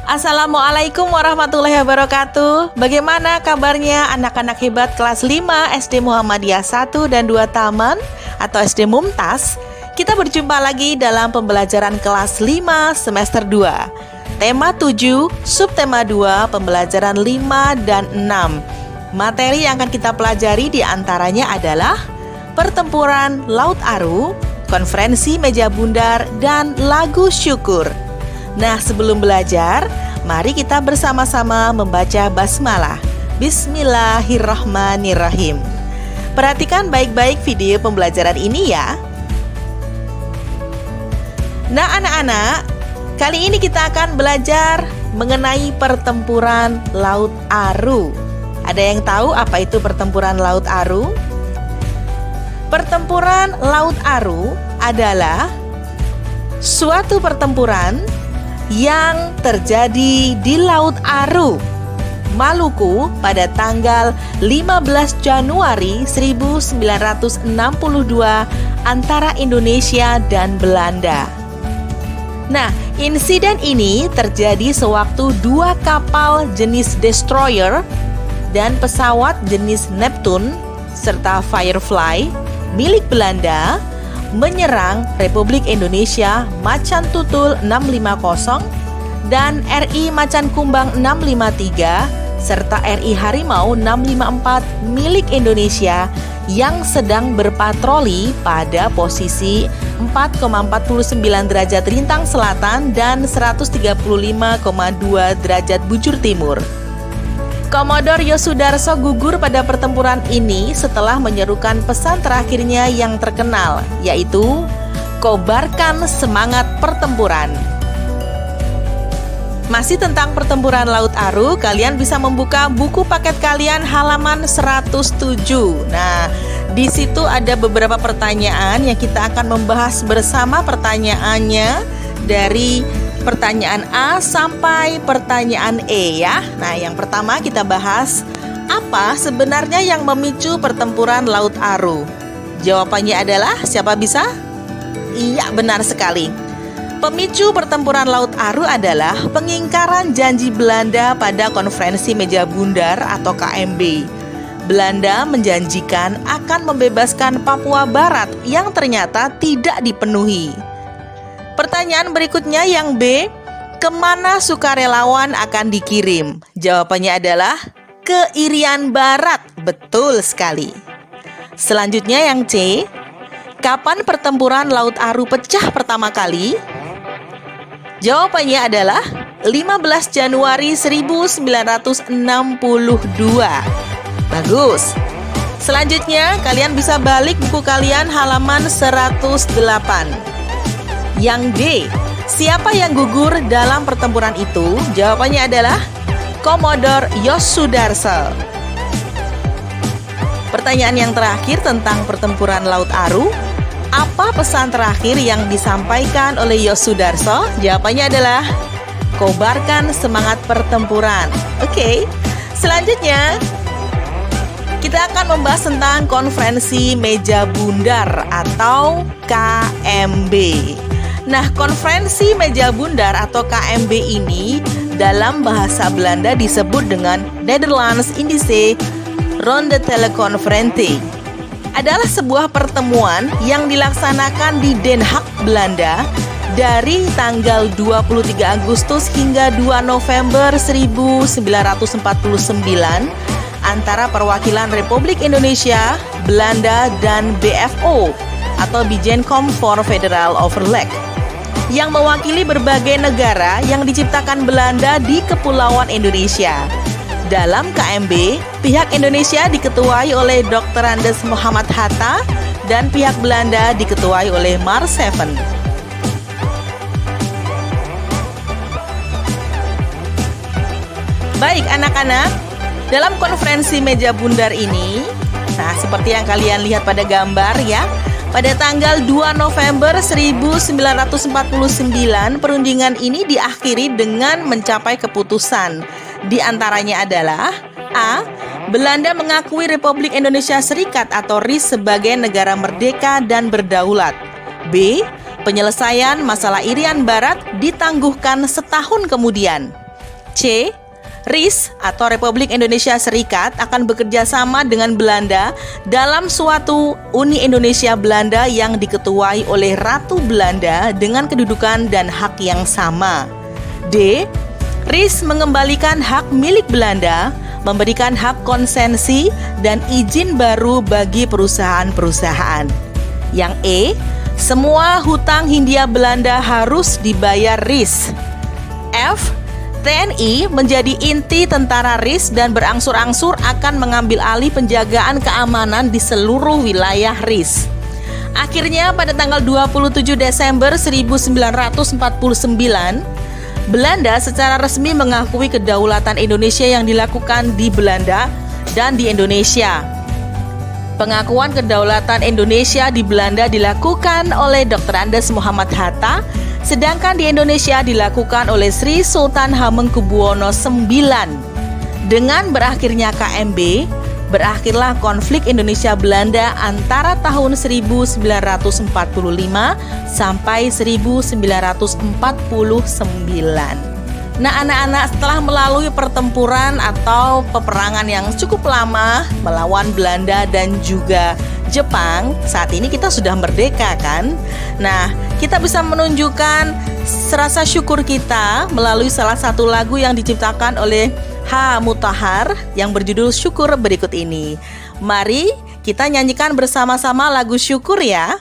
Assalamualaikum warahmatullahi wabarakatuh. Bagaimana kabarnya anak-anak hebat kelas 5 SD Muhammadiyah 1 dan 2 Taman atau SD Mumtaz? Kita berjumpa lagi dalam pembelajaran kelas 5 semester 2. Tema 7, subtema 2, pembelajaran 5 dan 6. Materi yang akan kita pelajari diantaranya adalah pertempuran Laut Aru, konferensi meja bundar, dan lagu syukur. Nah, sebelum belajar, mari kita bersama-sama membaca basmalah. Bismillahirrahmanirrahim. Perhatikan baik-baik video pembelajaran ini ya. Nah, anak-anak, kali ini kita akan belajar mengenai pertempuran Laut Aru. Ada yang tahu apa itu pertempuran Laut Aru? Pertempuran Laut Aru adalah suatu pertempuran yang terjadi di Laut Aru, Maluku pada tanggal 15 Januari 1962 antara Indonesia dan Belanda. Nah, insiden ini terjadi sewaktu dua kapal jenis destroyer dan pesawat jenis Neptune serta Firefly milik Belanda menyerang Republik Indonesia Macan Tutul 650 dan RI Macan Kumbang 653 serta RI Harimau 654 milik Indonesia yang sedang berpatroli pada posisi 4,49 derajat lintang selatan dan 135,2 derajat bujur timur. Komodor Yosudarso gugur pada pertempuran ini setelah menyerukan pesan terakhirnya yang terkenal, yaitu kobarkan semangat pertempuran. Masih tentang pertempuran Laut Aru, kalian bisa membuka buku paket kalian halaman 107. Nah, di situ ada beberapa pertanyaan yang kita akan membahas bersama pertanyaannya dari pertanyaan A sampai pertanyaan E ya. Nah, yang pertama kita bahas, apa sebenarnya yang memicu pertempuran Laut Aru? Jawabannya adalah, siapa bisa? Iya, benar sekali. Pemicu pertempuran Laut Aru adalah pengingkaran janji Belanda pada konferensi meja bundar atau KMB. Belanda menjanjikan akan membebaskan Papua Barat yang ternyata tidak dipenuhi. Pertanyaan berikutnya yang B, kemana sukarelawan akan dikirim? Jawabannya adalah ke Irian Barat. Betul sekali. Selanjutnya yang C, kapan pertempuran Laut Aru pecah pertama kali? Jawabannya adalah 15 Januari 1962. Bagus. Selanjutnya kalian bisa balik buku kalian halaman 108. Yang D, siapa yang gugur dalam pertempuran itu? Jawabannya adalah Komodor Yosudarso. Pertanyaan yang terakhir tentang pertempuran Laut Aru, apa pesan terakhir yang disampaikan oleh Yosudarso? Jawabannya adalah kobarkan semangat pertempuran. Oke, selanjutnya kita akan membahas tentang konferensi meja bundar atau KMB. Nah, konferensi meja bundar atau KMB ini dalam bahasa Belanda disebut dengan Nederlands Indische Ronde Teleconferentie. Adalah sebuah pertemuan yang dilaksanakan di Den Haag, Belanda dari tanggal 23 Agustus hingga 2 November 1949 antara perwakilan Republik Indonesia, Belanda, dan BFO atau Bijenkom for Federal Overleg yang mewakili berbagai negara yang diciptakan Belanda di Kepulauan Indonesia. Dalam KMB, pihak Indonesia diketuai oleh Dr. Andes Muhammad Hatta dan pihak Belanda diketuai oleh Mar Seven. Baik anak-anak, dalam konferensi meja bundar ini, nah seperti yang kalian lihat pada gambar ya, pada tanggal 2 November 1949, perundingan ini diakhiri dengan mencapai keputusan. Di antaranya adalah A. Belanda mengakui Republik Indonesia Serikat atau RI sebagai negara merdeka dan berdaulat. B. Penyelesaian masalah Irian Barat ditangguhkan setahun kemudian. C. RIS atau Republik Indonesia Serikat akan bekerja sama dengan Belanda dalam suatu Uni Indonesia Belanda yang diketuai oleh Ratu Belanda dengan kedudukan dan hak yang sama. D. RIS mengembalikan hak milik Belanda, memberikan hak konsesi dan izin baru bagi perusahaan-perusahaan. Yang E. Semua hutang Hindia Belanda harus dibayar RIS. F. TNI menjadi inti tentara RIS dan berangsur-angsur akan mengambil alih penjagaan keamanan di seluruh wilayah RIS. Akhirnya pada tanggal 27 Desember 1949, Belanda secara resmi mengakui kedaulatan Indonesia yang dilakukan di Belanda dan di Indonesia. Pengakuan kedaulatan Indonesia di Belanda dilakukan oleh Dr. Andes Muhammad Hatta, sedangkan di Indonesia dilakukan oleh Sri Sultan Hamengkubuwono IX. Dengan berakhirnya KMB, berakhirlah konflik Indonesia-Belanda antara tahun 1945 sampai 1949. Nah anak-anak, setelah melalui pertempuran atau peperangan yang cukup lama melawan Belanda dan juga Jepang, saat ini kita sudah merdeka kan? Nah, kita bisa menunjukkan rasa syukur kita melalui salah satu lagu yang diciptakan oleh H. Mutahar yang berjudul Syukur berikut ini. Mari kita nyanyikan bersama-sama lagu Syukur ya.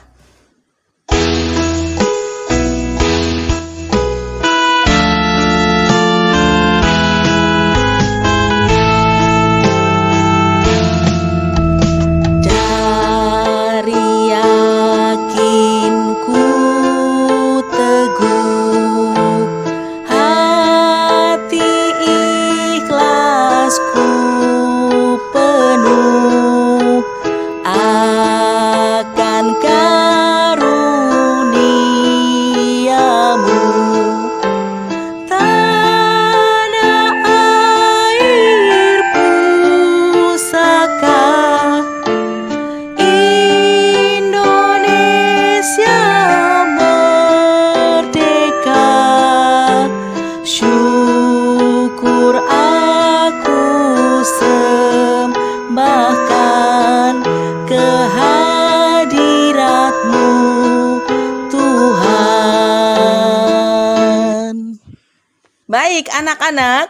Baik anak-anak,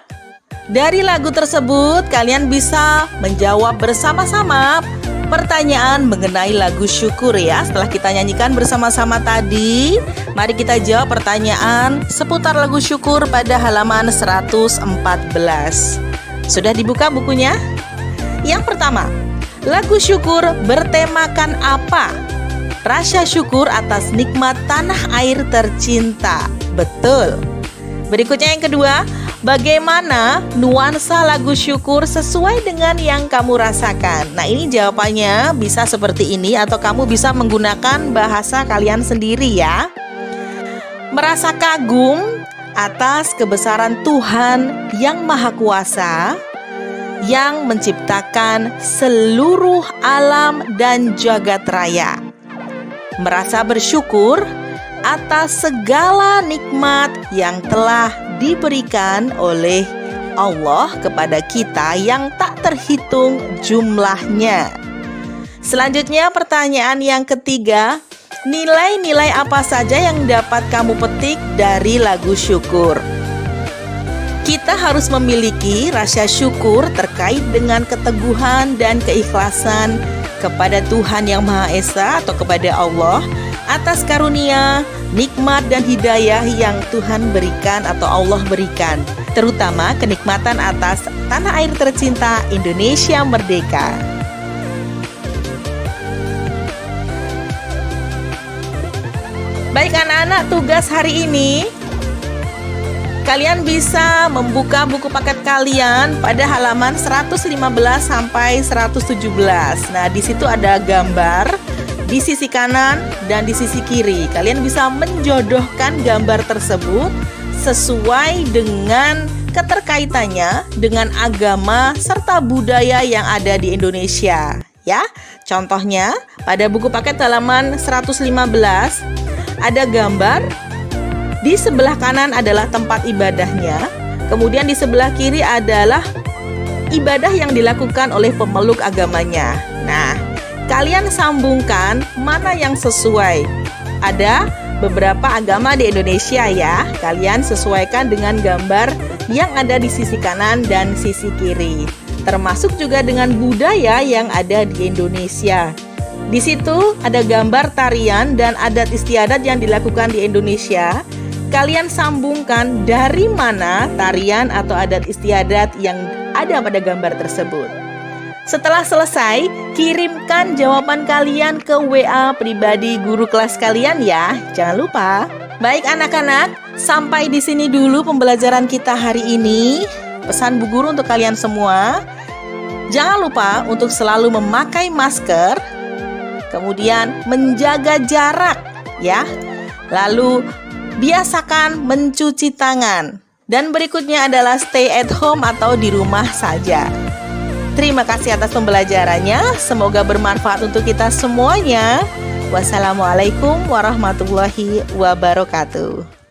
dari lagu tersebut kalian bisa menjawab bersama-sama pertanyaan mengenai lagu Syukur ya. Setelah kita nyanyikan bersama-sama tadi, mari kita jawab pertanyaan seputar lagu Syukur pada halaman 114. Sudah dibuka bukunya? Yang pertama, lagu Syukur bertemakan apa? Rasa syukur atas nikmat tanah air tercinta. Betul. Berikutnya yang kedua, bagaimana nuansa lagu Syukur sesuai dengan yang kamu rasakan? Nah ini jawabannya bisa seperti ini atau kamu bisa menggunakan bahasa kalian sendiri ya. Merasa kagum atas kebesaran Tuhan yang Maha Kuasa yang menciptakan seluruh alam dan jagat raya. Merasa bersyukur atas segala nikmat yang telah diberikan oleh Allah kepada kita yang tak terhitung jumlahnya. Selanjutnya pertanyaan yang ketiga, nilai-nilai apa saja yang dapat kamu petik dari lagu Syukur? Kita harus memiliki rasa syukur terkait dengan keteguhan dan keikhlasan kepada Tuhan Yang Maha Esa atau kepada Allah atas karunia, nikmat dan hidayah yang Tuhan berikan atau Allah berikan, terutama kenikmatan atas tanah air tercinta Indonesia merdeka. Baik anak-anak, tugas hari ini kalian bisa membuka buku paket kalian pada halaman 115 sampai 117. Nah, di situ ada gambar di sisi kanan dan di sisi kiri. Kalian bisa menjodohkan gambar tersebut sesuai dengan keterkaitannya dengan agama serta budaya yang ada di Indonesia, ya. Contohnya, pada buku paket halaman 115 ada gambar. Di sebelah kanan adalah tempat ibadahnya, Kemudian di sebelah kiri adalah ibadah yang dilakukan oleh pemeluk agamanya. Nah, kalian sambungkan mana yang sesuai. Ada beberapa agama di Indonesia ya. Kalian sesuaikan dengan gambar yang ada di sisi kanan dan sisi kiri. Termasuk juga dengan budaya yang ada di Indonesia. Di situ ada gambar tarian dan adat istiadat yang dilakukan di Indonesia. Kalian sambungkan dari mana tarian atau adat istiadat yang ada pada gambar tersebut. Setelah selesai, kirimkan jawaban kalian ke WA pribadi guru kelas kalian ya. Jangan lupa. Baik anak-anak, sampai di sini dulu pembelajaran kita hari ini. Pesan Bu Guru untuk kalian semua. Jangan lupa untuk selalu memakai masker. Kemudian menjaga jarak ya. Lalu biasakan mencuci tangan. Dan berikutnya adalah stay at home atau di rumah saja. Terima kasih atas pembelajarannya. Semoga bermanfaat untuk kita semuanya. Wassalamualaikum warahmatullahi wabarakatuh.